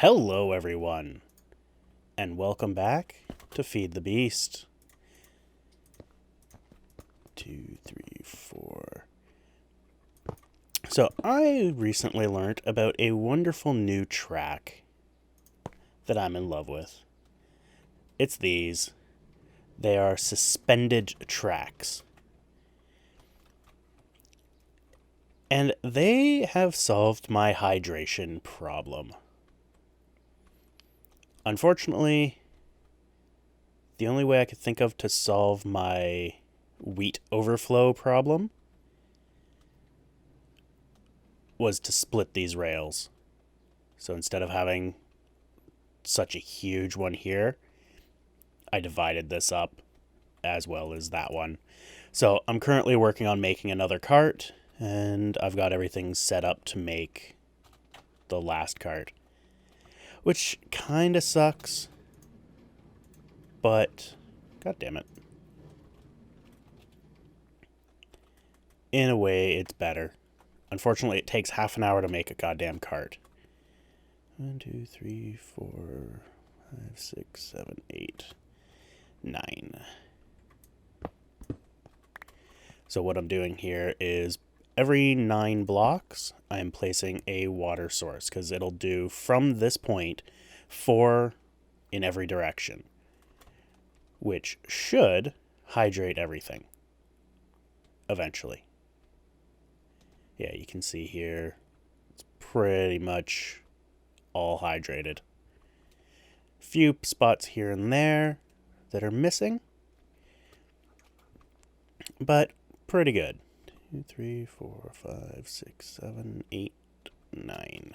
Hello, everyone, and welcome back to Feed the Beast. 2, 3, 4. So, I recently learned about a wonderful new track that I'm in love with. It's these. They are suspended tracks. And they have solved my hydration problem. Unfortunately, the only way I could think of to solve my wheat overflow problem was to split these rails. So instead of having such a huge one here, I divided this up as well as that one. So I'm currently working on making another cart, and I've got everything set up to make the last cart, which kind of sucks, but god damn it. In a way, it's better. Unfortunately, it takes half an hour to make a goddamn cart. 1, 2, 3, 4, 5, 6, 7, 8, 9. So what I'm doing here is every 9 blocks, I'm placing a water source, because it'll do from this point 4 in every direction, which should hydrate everything eventually. Yeah, you can see here, it's pretty much all hydrated. Few spots here and there that are missing, but pretty good. 2, 3, 4, 5, 6, 7, 8, 9.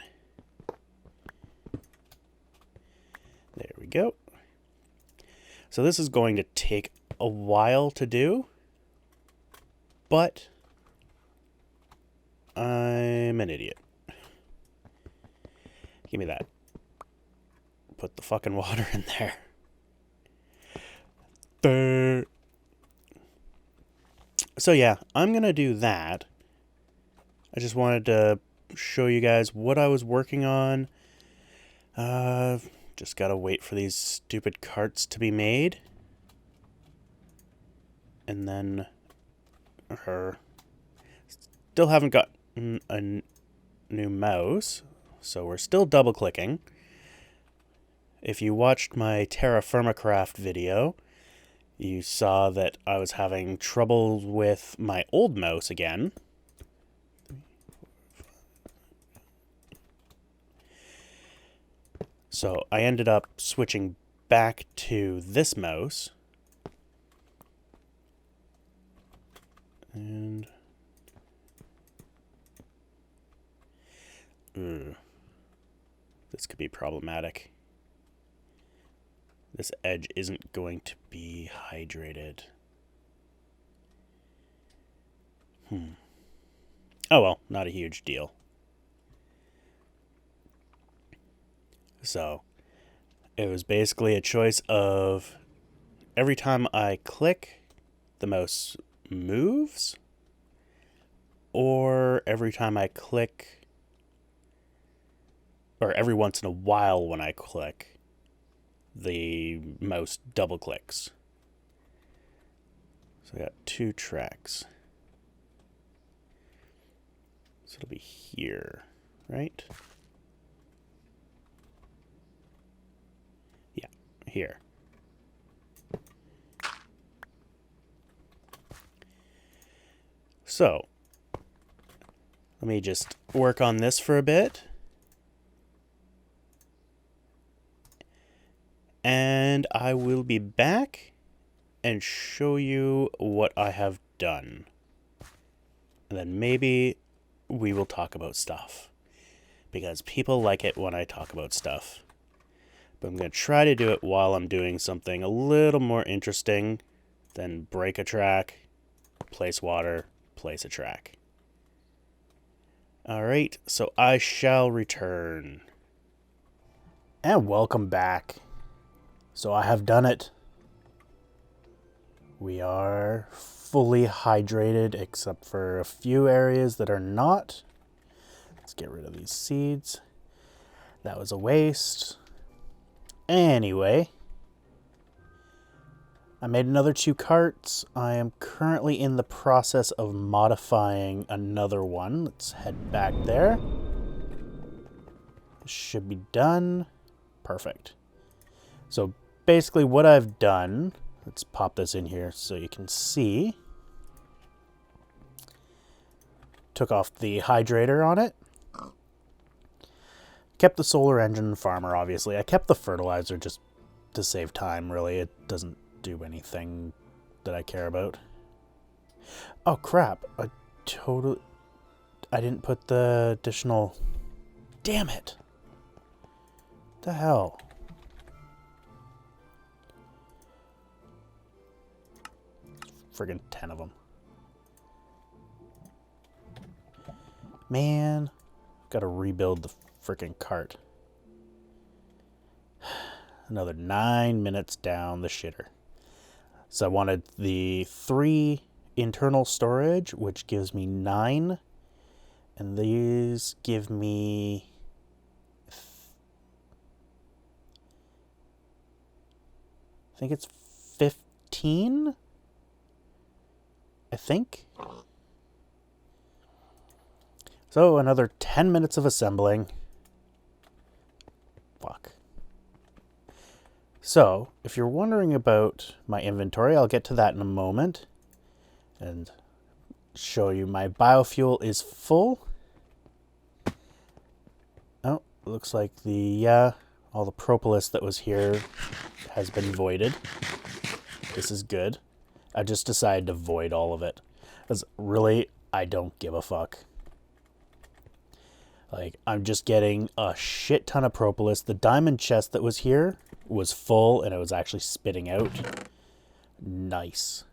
There we go. So this is going to take a while to do, but I'm an idiot. Give me that. Put the fucking water in there. Burr. So yeah, I'm going to do that. I just wanted to show you guys what I was working on. Just got to wait for these stupid carts to be made. And then still haven't got a new mouse, so we're still double clicking. If you watched my Terra Firma video, you saw that I was having trouble with my old mouse again. So I ended up switching back to this mouse. And this could be problematic. This edge isn't going to be hydrated. Oh well, not a huge deal. So, it was basically a choice of every time I click, the mouse moves, or every time I click, or every once in a while when I click, the mouse double clicks. So I got 2 tracks. So it'll be here, right? Yeah, here. So, let me just work on this for a bit. And I will be back and show you what I have done. And then maybe we will talk about stuff, because people like it when I talk about stuff. But I'm going to try to do it while I'm doing something a little more interesting than break a track, place water, place a track. Alright, so I shall return. And welcome back. So I have done it. We are fully hydrated except for a few areas that are not. Let's get rid of these seeds. That was a waste. Anyway, I made another 2 carts. I am currently in the process of modifying another one. Let's head back there. This should be done. Perfect. So basically what I've done, let's pop this in here so you can see. Took off the hydrator on it. Kept the solar engine farmer, obviously. I kept the fertilizer just to save time, really. It doesn't do anything that I care about. Oh, crap. I didn't put the additional... Damn it. What the hell? Friggin' 10 of them. Man. Gotta rebuild the frickin' cart. Another 9 minutes down the shitter. So I wanted the 3 internal storage, which gives me 9. And these give me... I think it's 15? I think. So another 10 minutes of assembling. Fuck. So, if you're wondering about my inventory, I'll get to that in a moment. And show you my biofuel is full. Oh, looks like the all the propolis that was here has been voided. This is good. I just decided to void all of it. Because really, I don't give a fuck. Like, I'm just getting a shit ton of propolis. The diamond chest that was here was full and it was actually spitting out. Nice.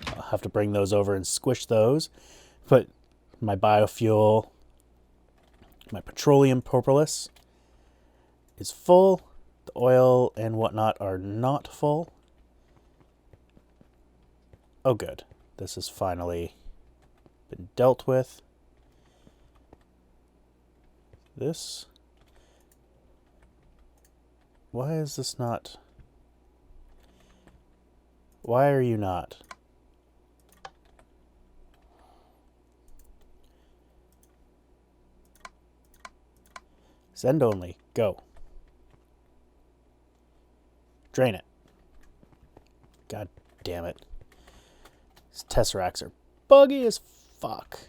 I'll have to bring those over and squish those. But my biofuel, my petroleum propolis is full. The oil and whatnot are not full. Oh, good. This has finally been dealt with. This. Why is this not? Why are you not? Send only. Go. Drain it. God damn it. These tesseracts are buggy as fuck.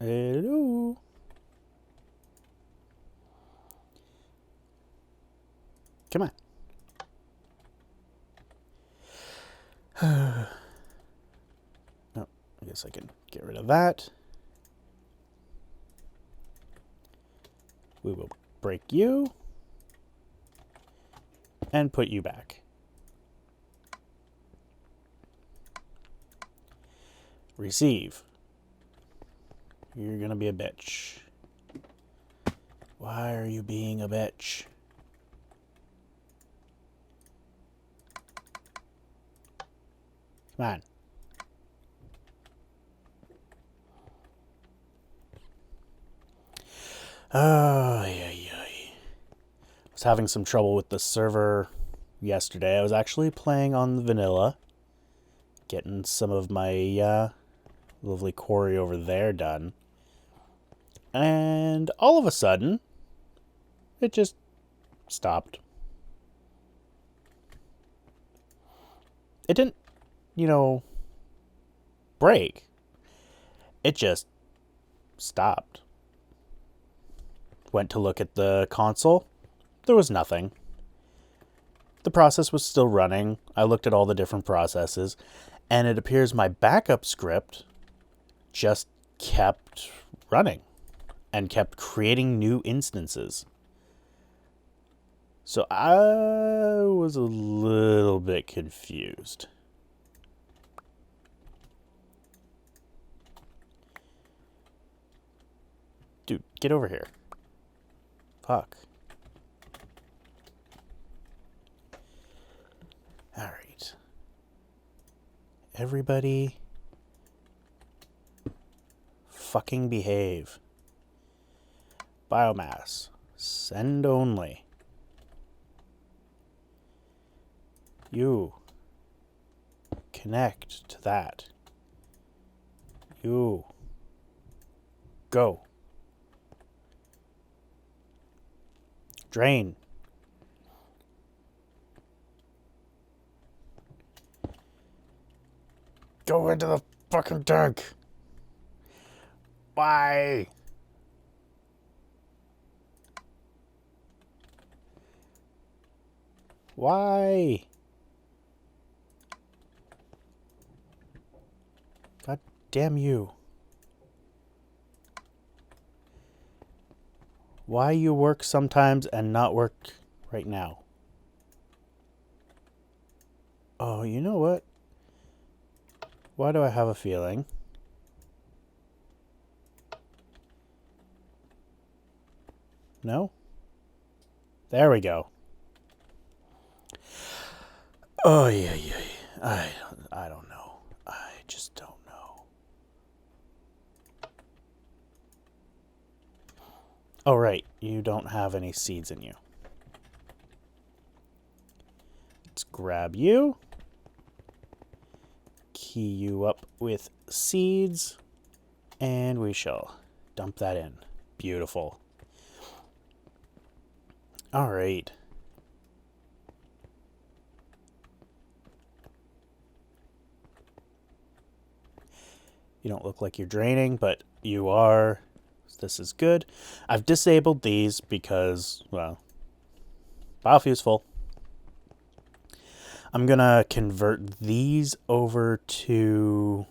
Hello. Come on. Oh, I guess I can get rid of that. We will break you and put you back. Receive. You're gonna be a bitch. Why are you being a bitch? Come on. Oh, yeah. I was having some trouble with the server yesterday. I was actually playing on the vanilla, getting some of my lovely quarry over there done. And all of a sudden, it just stopped. It didn't, break. It just stopped. Went to look at the console. There was nothing. The process was still running. I looked at all the different processes, and it appears my backup script just kept running and kept creating new instances. So I was a little bit confused. Dude, get over here. Fuck. Alright. everybody fucking behave. Biomass. Send only. You. Connect to that. You. Go. Drain. Go into the fucking tank. Why? Why? God damn you. Why you work sometimes and not work right now? Oh, you know what? Why do I have a feeling? No? There we go. Oh, yeah. I don't know. I just don't know. Oh, right. You don't have any seeds in you. Let's grab you. Key you up with seeds. And we shall dump that in. Beautiful. All right. You don't look like you're draining, but you are. This is good. I've disabled these because, well, biofuel's full. I'm going to convert these over to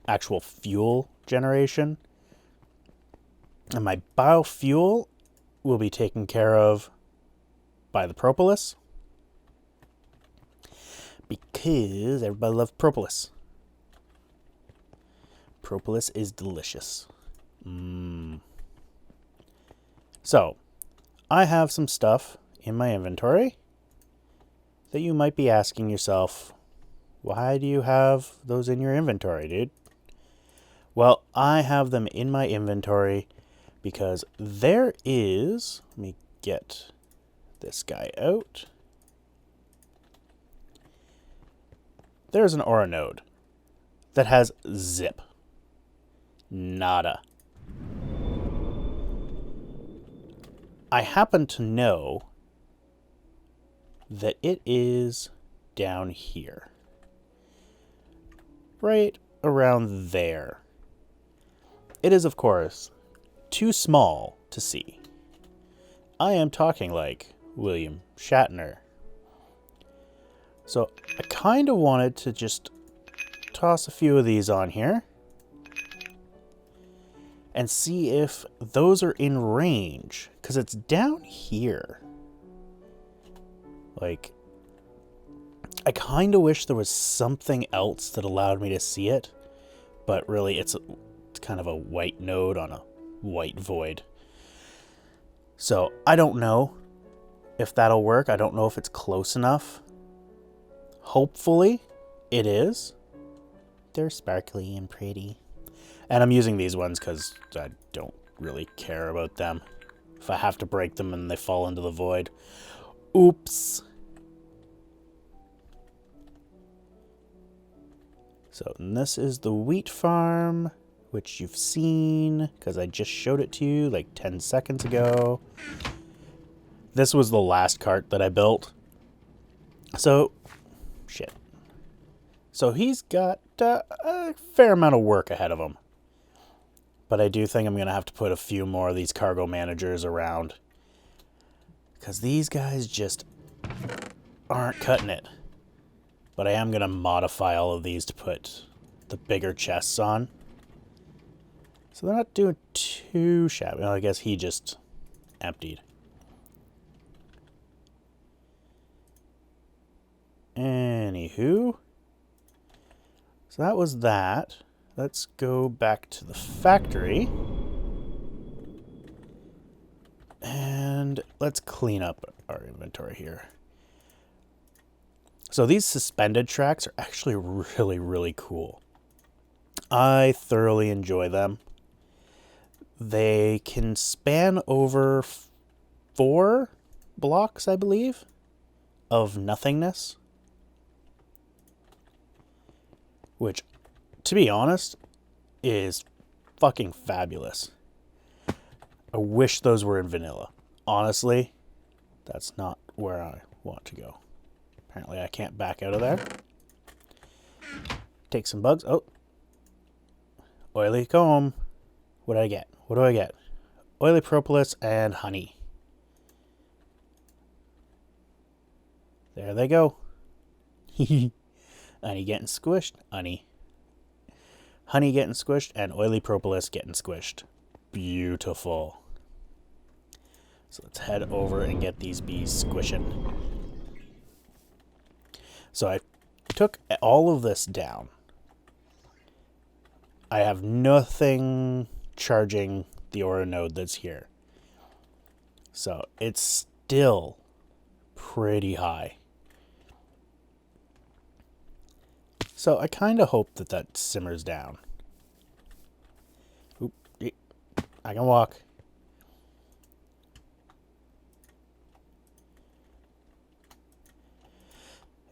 actual fuel generation. And my biofuel will be taken care of by the propolis. Because everybody loves propolis. Propolis is delicious. So, I have some stuff in my inventory that you might be asking yourself, why do you have those in your inventory, dude? Well, I have them in my inventory because there is, let me get this guy out. There's an aura node that has zip. Nada. I happen to know that it is down here. Right around there. It is, of course, too small to see. I am talking like William Shatner. So I kind of wanted to just toss a few of these on here and see if those are in range, because it's down here. Like, I kind of wish there was something else that allowed me to see it, but really it's kind of a white node on a white void. So I don't know if that'll work. I don't know if it's close enough. Hopefully it is. They're sparkly and pretty. And I'm using these ones because I don't really care about them. If I have to break them and they fall into the void. Oops. So this is the wheat farm, which you've seen because I just showed it to you like 10 seconds ago. This was the last cart that I built. So, shit. So he's got a fair amount of work ahead of him. But I do think I'm going to have to put a few more of these cargo managers around. Because these guys just aren't cutting it. But I am going to modify all of these to put the bigger chests on. So they're not doing too shabby. Well, I guess he just emptied. Anywho. So that was that. Let's go back to the factory. And let's clean up our inventory here. So these suspended tracks are actually really, really cool. I thoroughly enjoy them. They can span over 4 blocks, I believe, of nothingness. Which, to be honest, is fucking fabulous. I wish those were in vanilla. Honestly, that's not where I want to go. Apparently I can't back out of there. Take some bugs. Oh. Oily comb. What did I get? What do I get? Oily propolis and honey. There they go. Honey getting squished. Honey. Honey getting squished and oily propolis getting squished. Beautiful. So let's head over and get these bees squishing. So I took all of this down. I have nothing charging the Aura node that's here. So it's still pretty high. So I kind of hope that that simmers down. Oop, I can walk.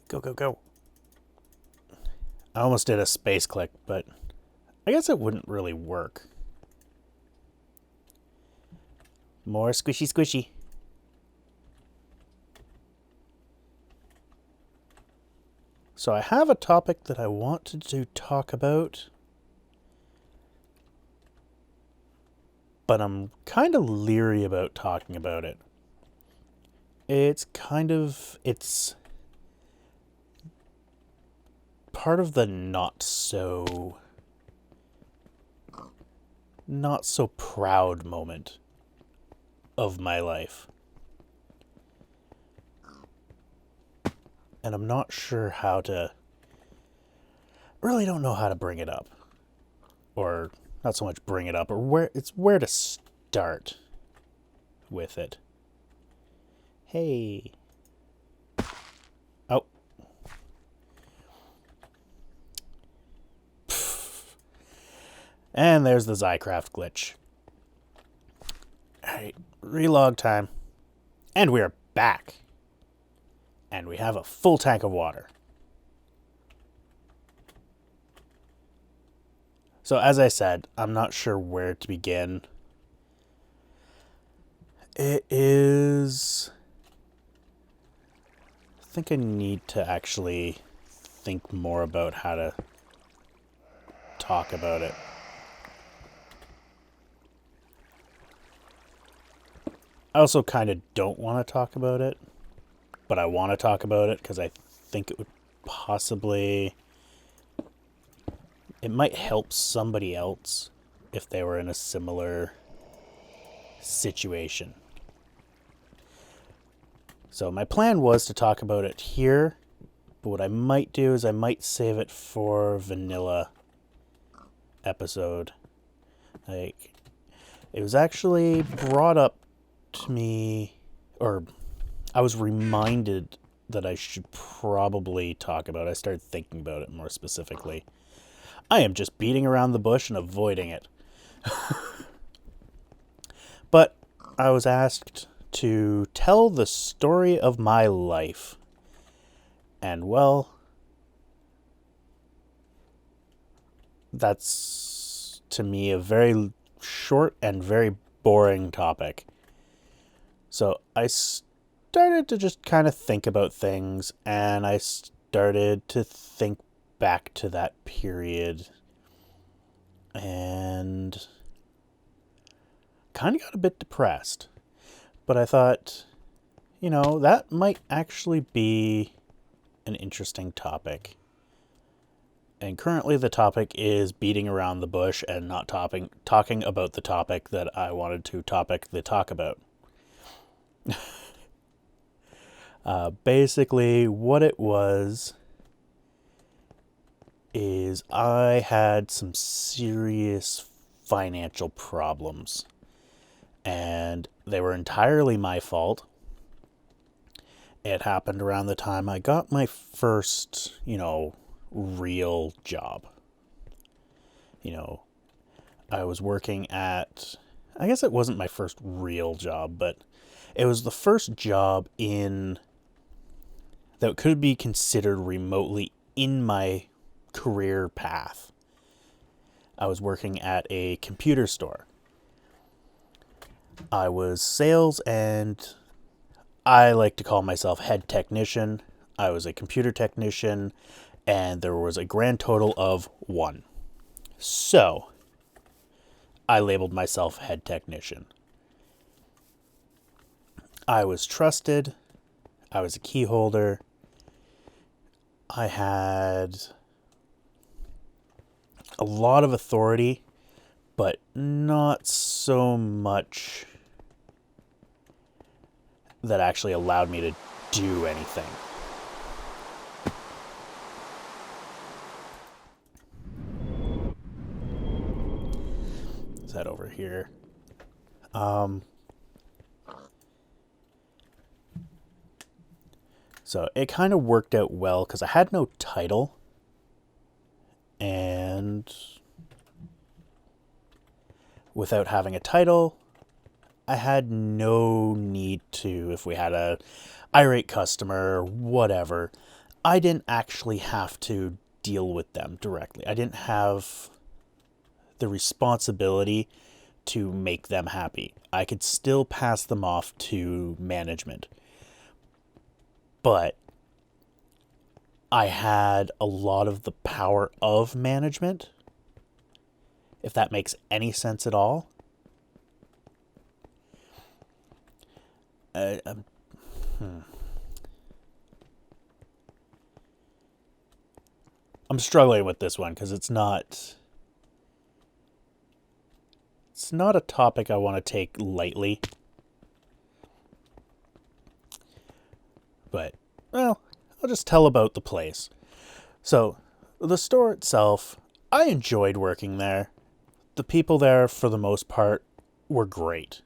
Go, go, go. I almost did a space click, but I guess it wouldn't really work. More squishy, squishy. So I have a topic that I wanted to talk about, but I'm kind of leery about talking about it. It's part of the not so proud moment of my life. And I'm not sure how to... really don't know how to bring it up. Or not so much bring it up, or where to start with it. Hey. Oh. And there's the Zycraft glitch. Alright, relog time. And we are back. And we have a full tank of water. So as I said, I'm not sure where to begin. It is... I think I need to actually think more about how to talk about it. I also kind of don't want to talk about it, but I want to talk about it because I think it would possibly... it might help somebody else if they were in a similar situation. So my plan was to talk about it here, but what I might do is I might save it for vanilla episode. Like, it was actually brought up to me, or I was reminded that I should probably talk about it. I started thinking about it more specifically. I am just beating around the bush and avoiding it. But I was asked to tell the story of my life. And well, that's to me a very short and very boring topic. So I started to just kind of think about things, and I started to think back to that period and kind of got a bit depressed. But I thought, that might actually be an interesting topic. And currently the topic is beating around the bush and not talking about the topic that I wanted to talk about. Basically, what it was is I had some serious financial problems. And they were entirely my fault. It happened around the time I got my first, real job. I was working at, I guess it wasn't my first real job, but it was the first job that could be considered remotely in my career path. I was working at a computer store. I was sales, and I like to call myself head technician. I was a computer technician, and there was a grand total of 1. So, I labeled myself head technician. I was trusted. I was a key holder. I had a lot of authority, but not so much that actually allowed me to do anything. Is that over here? So it kind of worked out well because I had no title, and without having a title, I had no need to, if we had a irate customer or whatever, I didn't actually have to deal with them directly. I didn't have the responsibility to make them happy. I could still pass them off to management. But I had a lot of the power of management, if that makes any sense at all. I'm struggling with this one because it's not a topic I want to take lightly. But, well, I'll just tell about the place. So, the store itself, I enjoyed working there. The people there, for the most part, were great.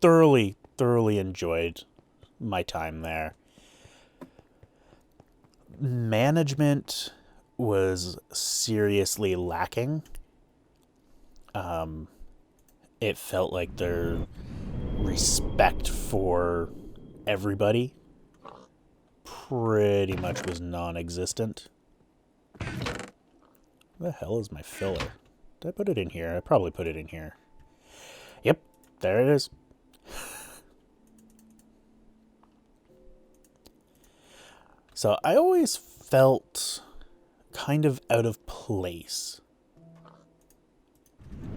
Thoroughly enjoyed my time there. Management was seriously lacking. It felt like their respect for everybody pretty much was non-existent. Where the hell is my filler? Did I put it in here? I probably put it in here. Yep, there it is. So I always felt kind of out of place.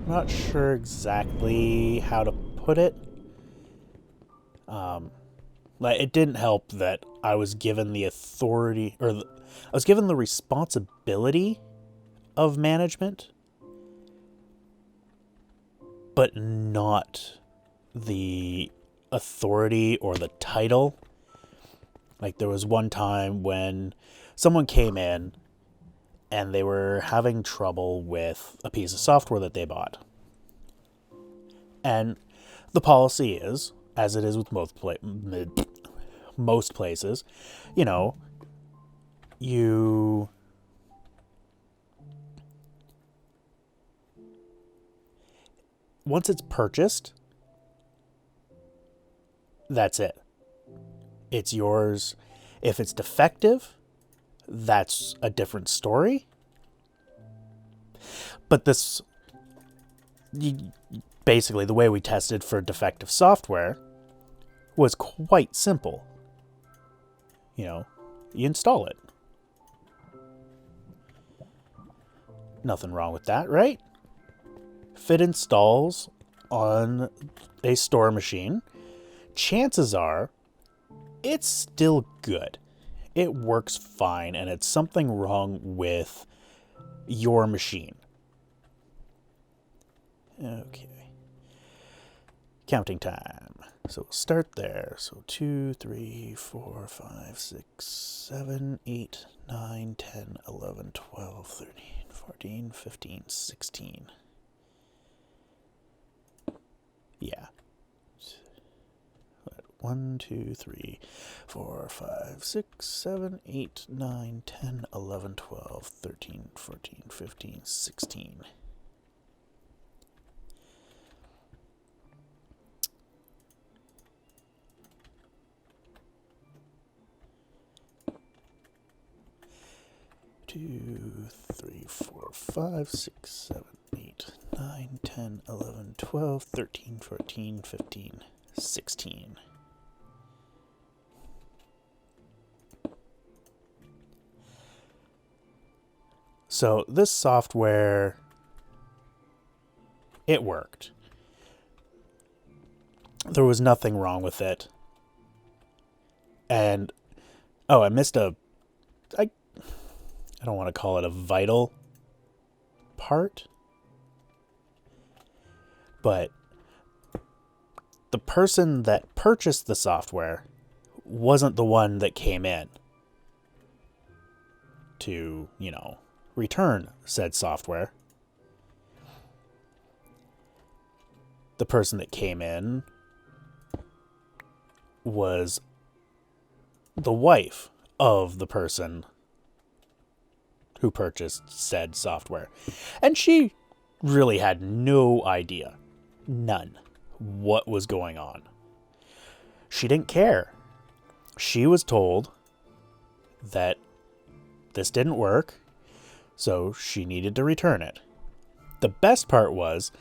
I'm not sure exactly how to put it. It didn't help that I was given the authority, I was given the responsibility of management, but not the authority or the title. Like, there was one time when someone came in and they were having trouble with a piece of software that they bought. And the policy is, as it is with most places, once it's purchased, that's it. It's yours. If it's defective, that's a different story. But basically, the way we tested for defective software was quite simple. You install it. Nothing wrong with that, right? If it installs on a store machine, chances are it's still good. It works fine, and it's something wrong with your machine. Okay. Counting time. So we'll start there. So 2, 3, 4, 5, 6, 7, 8, 9, 10, 11, 12, 13, 14, 15, 16. Yeah. 1, 2, 3, 4, 5, 6, 7, 8, 9, 10, 11, 12, 13, 14, 15, 16. Two, 3, 4, 5, 6, 7, 8, 9, 10, 11, 12, 13, 14, 15, 16. So this software, it worked. There was nothing wrong with it. And, I missed I don't want to call it a vital part, but the person that purchased the software wasn't the one that came in to, return said software. The person that came in was the wife of the person who purchased said software. And she really had no idea, none, what was going on. She didn't care. She was told that this didn't work, so she needed to return it. The best part was,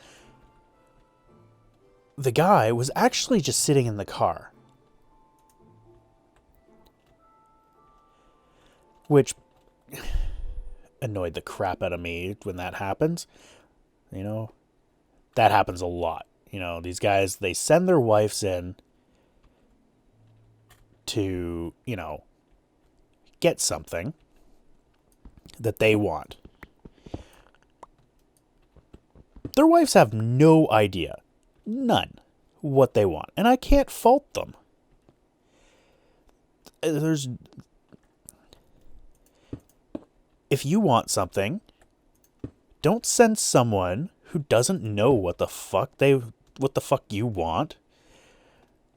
the guy was actually just sitting in the car. Which annoyed the crap out of me when that happens. That happens a lot. These guys, they send their wives in to, get something that they want. Their wives have no idea, none, what they want. And I can't fault them. If you want something, don't send someone who doesn't know what the fuck you want.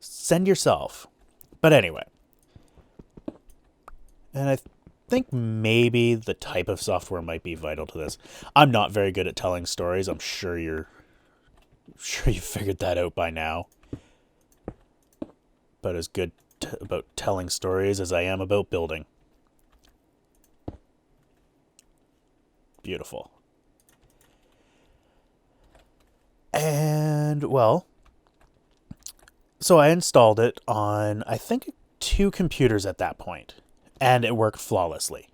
Send yourself. But anyway. And I think maybe the type of software might be vital to this. I'm not very good at telling stories. I'm sure you figured that out by now. But as good about telling stories as I am about building. Beautiful. And, so I installed it on, I think, 2 computers at that point, and it worked flawlessly.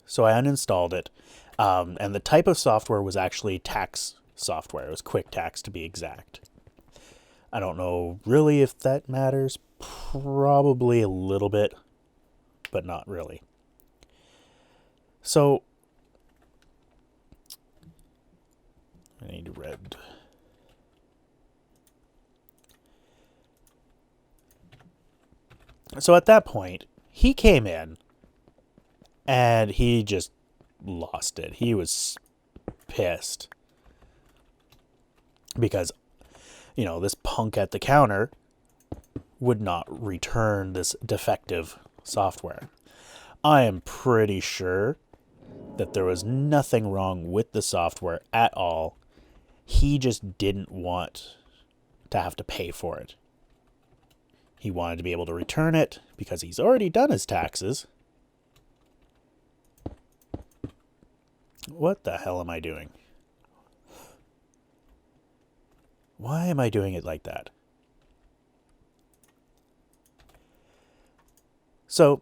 So I uninstalled it, and the type of software was actually tax software. It was QuickTax, to be exact. I don't know really if that matters. Probably a little bit, but not really. So I need red. So at that point, he came in and he just lost it. He was pissed because, this punk at the counter would not return this defective software. I am pretty sure that there was nothing wrong with the software at all. He just didn't want to have to pay for it. He wanted to be able to return it because he's already done his taxes. What the hell am I doing? Why am I doing it like that? So,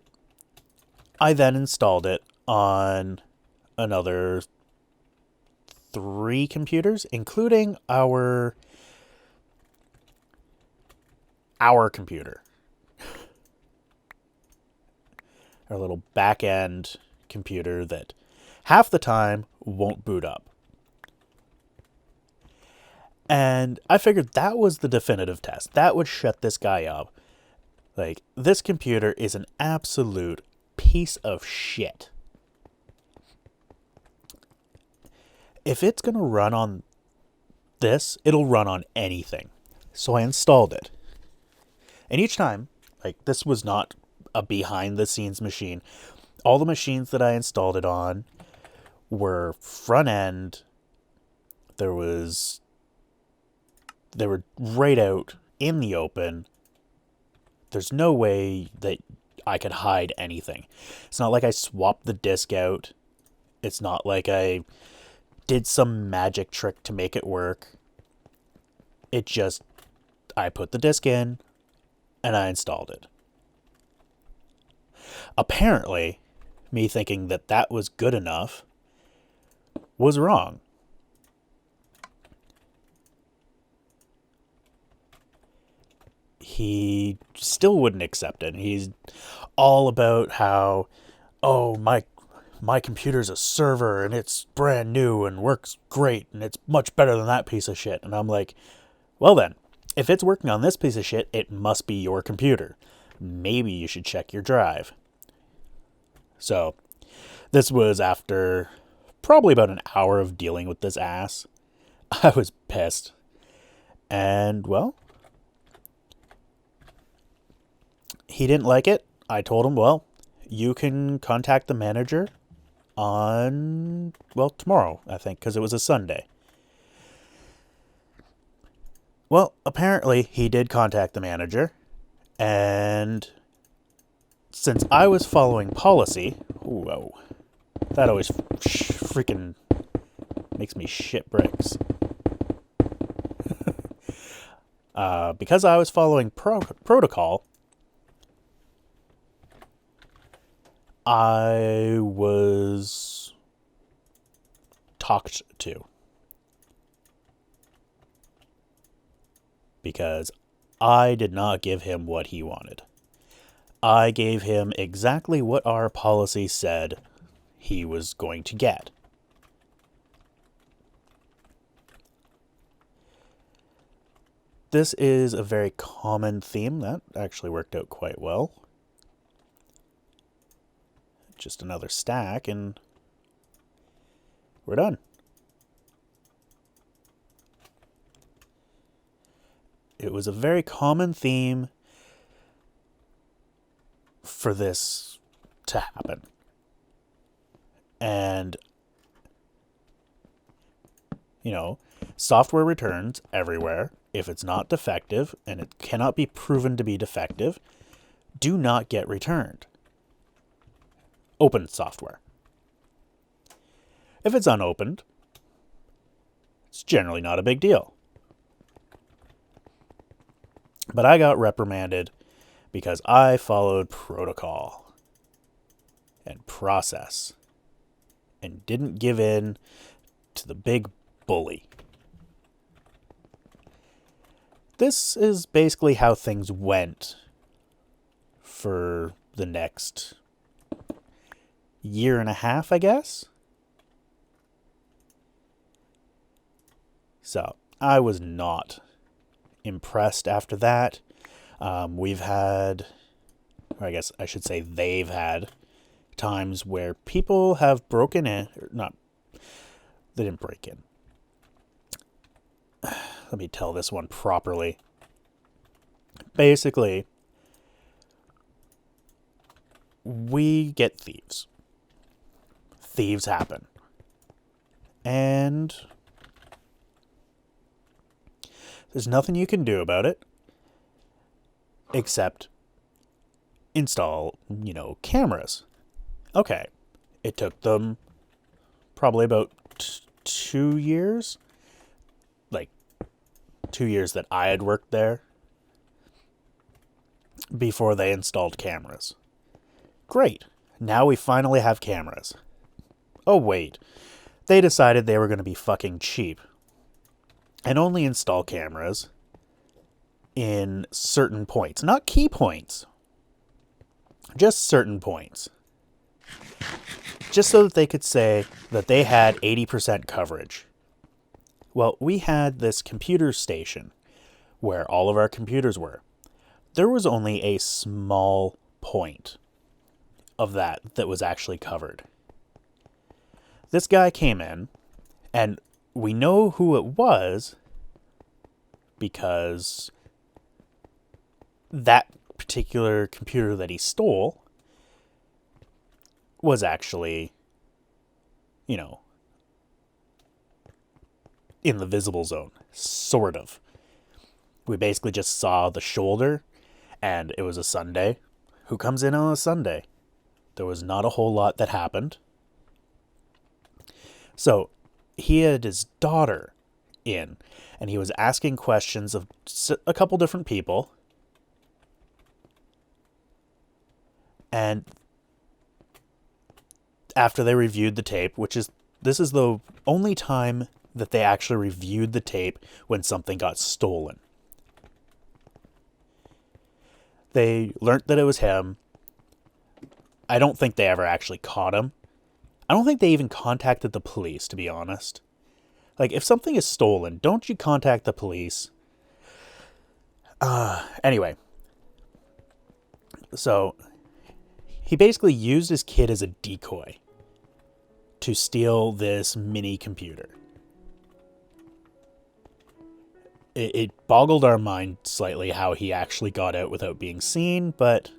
I then installed it on another 3 computers, including our computer. Our little back-end computer that half the time won't boot up. And I figured that was the definitive test. That would shut this guy up. This computer is an absolute piece of shit. If it's going to run on this, it'll run on anything. So I installed it. And each time, like, this was not a behind the scenes machine. All the machines that I installed it on were front end. They were right out in the open. There's no way that I could hide anything. It's not like I swapped the disc out. It's not like I did some magic trick to make it work. It just, I put the disc in and I installed it. Apparently, me thinking that that was good enough was wrong. He still wouldn't accept it. He's all about how, oh, my computer's a server and it's brand new and works great and it's much better than that piece of shit. And I'm like, well then, if it's working on this piece of shit, it must be your computer. Maybe you should check your drive. So, this was after probably about an hour of dealing with this ass. I was pissed. And, well, he didn't like it. I told him, well, you can contact the manager on, well, tomorrow, I think, because it was a Sunday. Well, apparently he did contact the manager, and since I was following policy, whoa, that always freaking makes me shit bricks. Because I was following protocol, I was talked to. Because I did not give him what he wanted. I gave him exactly what our policy said he was going to get. This is a very common theme. That actually worked out quite well. Just another stack and we're done. It was a very common theme for this to happen. And, you know, software returns everywhere. If it's not defective and it cannot be proven to be defective, do not get returned. Open software. If it's unopened, it's generally not a big deal. But I got reprimanded because I followed protocol and process and didn't give in to the big bully. This is basically how things went for the next year and a half, I guess. So, I was not impressed after that. We've had, or I guess I should say they've had, times where people have broken in, or not, they didn't break in. Let me tell this one properly. Basically, we get thieves. Thieves happen. And there's nothing you can do about it except install, cameras. Okay. It took them probably about 2 years. Like, 2 years that I had worked there before they installed cameras. Great. Now we finally have cameras. Oh, wait. They decided they were going to be fucking cheap and only install cameras in certain points. Not key points. Just certain points. Just so that they could say that they had 80% coverage. Well, we had this computer station where all of our computers were. There was only a small point of that was actually covered. This guy came in, and we know who it was because that particular computer that he stole was actually, you know, in the visible zone, sort of. We basically just saw the shoulder, and it was a Sunday. Who comes in on a Sunday? There was not a whole lot that happened. So he had his daughter in, and he was asking questions of a couple different people. And after they reviewed the tape, this is the only time that they actually reviewed the tape when something got stolen. They learned that it was him. I don't think they ever actually caught him. I don't think they even contacted the police, to be honest. Like, if something is stolen, don't you contact the police? Anyway. So, he basically used his kid as a decoy to steal this mini computer. It boggled our mind slightly how he actually got out without being seen, but,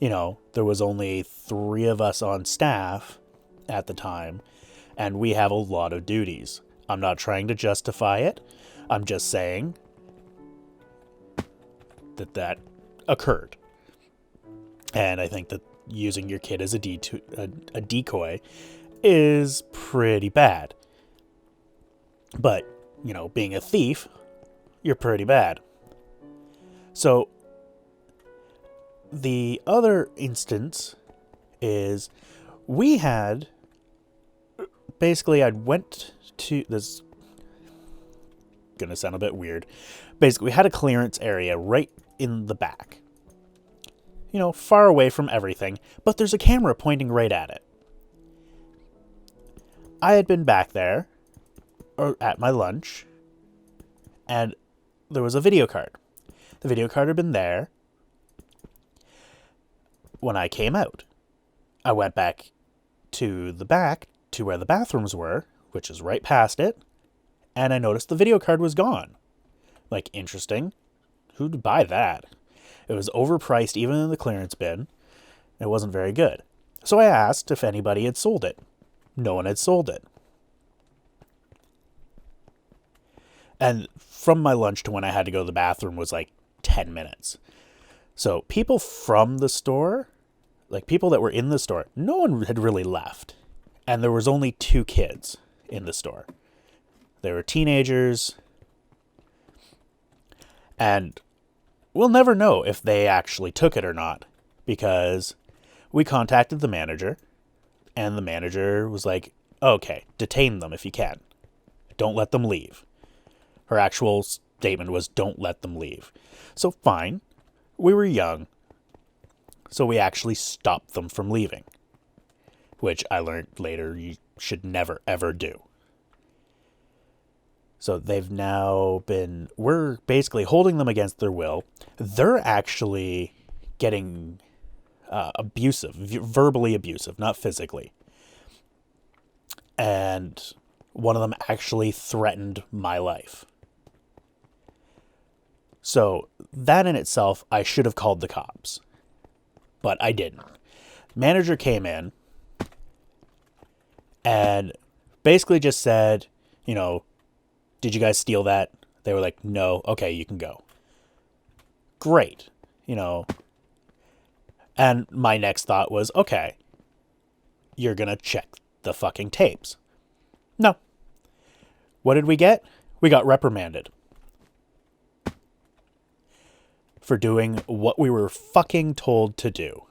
there was only 3 of us on staff at the time, and we have a lot of duties. I'm not trying to justify it. I'm just saying that occurred. And I think that using your kid as a decoy is pretty bad. But, being a thief, you're pretty bad. So, the other instance is we had, basically I went to, this gonna sound a bit weird, basically we had a clearance area right in the back. Far away from everything, but there's a camera pointing right at it. I had been back there, or at my lunch, and there was a video card. The video card had been there when I came out. I went back to the back to where the bathrooms were, which is right past it, and I noticed the video card was gone. Like, interesting. Who'd buy that? It was overpriced even in the clearance bin. It wasn't very good. So I asked if anybody had sold it. No one had sold it. And from my lunch to when I had to go to the bathroom was like 10 minutes. So people from the store, like people that were in the store, no one had really left. And there was only 2 kids in the store. They were teenagers. And we'll never know if they actually took it or not, because we contacted the manager, and the manager was like, okay, detain them if you can. Don't let them leave. Her actual statement was, don't let them leave. So fine, we were young, so we actually stopped them from leaving, which I learned later you should never, ever do. So we're basically holding them against their will. They're actually getting abusive, verbally abusive, not physically. And one of them actually threatened my life. So that in itself, I should have called the cops. But I didn't. Manager came in and basically just said, did you guys steal that? They were like, no. Okay, you can go. Great. And my next thought was, okay, you're going to check the fucking tapes. No. What did we get? We got reprimanded. For doing what we were fucking told to do.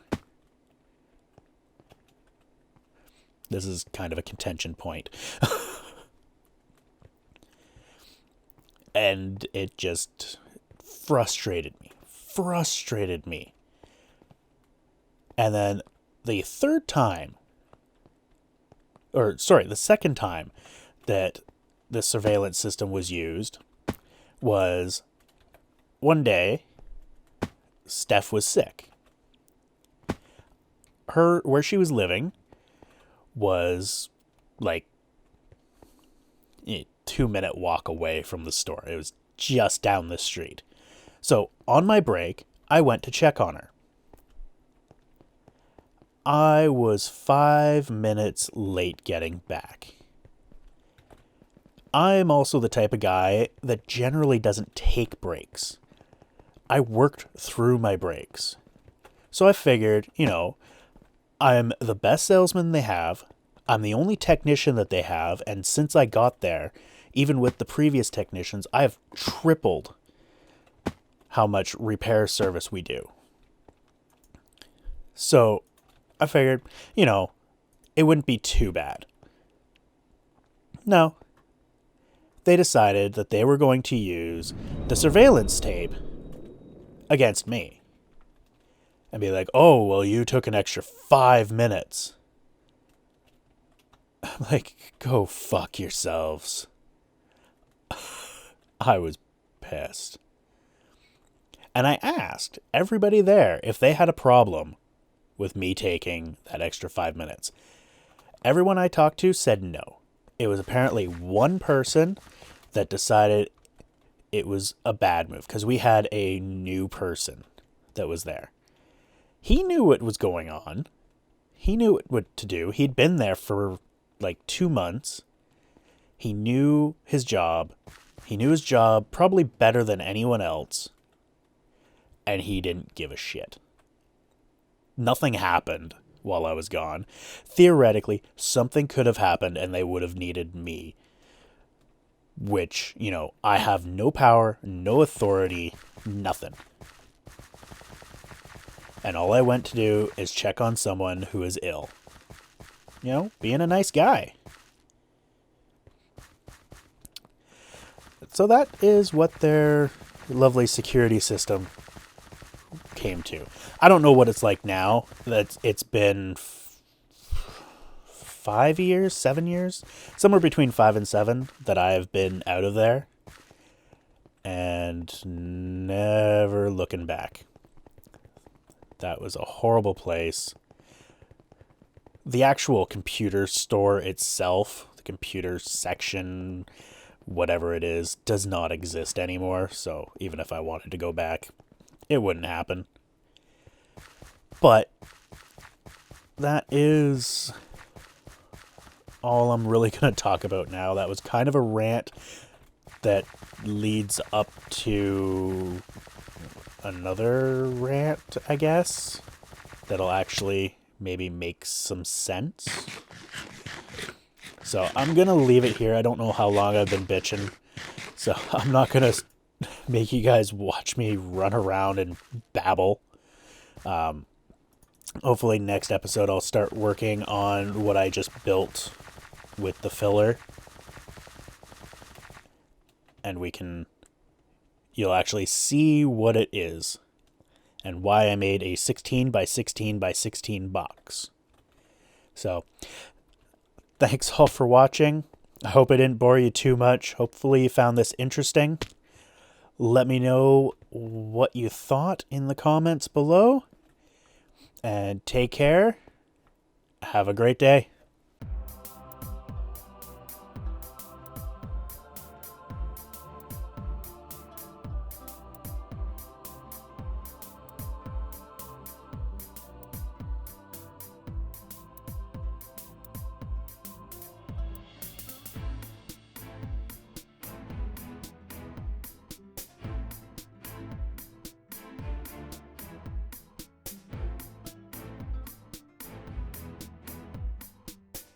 This is kind of a contention point. And it just frustrated me. And then the second time that the surveillance system was used was one day. Steph was sick. Where she was living was like a 2-minute walk away from the store. It was just down the street. So on my break, I went to check on her. I was 5 minutes late getting back. I'm also the type of guy that generally doesn't take breaks. I worked through my breaks. So I figured, I'm the best salesman they have. I'm the only technician that they have. And since I got there, even with the previous technicians, I've tripled how much repair service we do. So I figured, it wouldn't be too bad. No. They decided that they were going to use the surveillance tape against me. And be like, oh, well, you took an extra 5 minutes. I'm like, go fuck yourselves. I was pissed. And I asked everybody there if they had a problem with me taking that extra 5 minutes. Everyone I talked to said no. It was apparently one person that decided it was a bad move because we had a new person that was there. He knew what was going on. He knew what to do. He'd been there for like 2 months. He knew his job. He knew his job probably better than anyone else. And he didn't give a shit. Nothing happened while I was gone. Theoretically, something could have happened and they would have needed me. Which, I have no power, no authority, nothing. And all I went to do is check on someone who is ill. Being a nice guy. So that is what their lovely security system came to. I don't know what it's like now. It's been 5 years, 7 years, somewhere between 5 and 7 that I have been out of there, and never looking back. That was a horrible place. The actual computer store itself, the computer section, whatever it is, does not exist anymore. So even if I wanted to go back, it wouldn't happen. But that is all I'm really going to talk about now. That was kind of a rant that leads up to another rant, I guess, that'll actually maybe make some sense. So I'm going to leave it here. I don't know how long I've been bitching, so I'm not going to make you guys watch me run around and babble. Hopefully next episode I'll start working on what I just built with the filler. And you'll actually see what it is and why I made a 16 by 16 by 16 box. So, thanks all for watching. I hope I didn't bore you too much. Hopefully you found this interesting. Let me know what you thought in the comments below. And take care. Have a great day.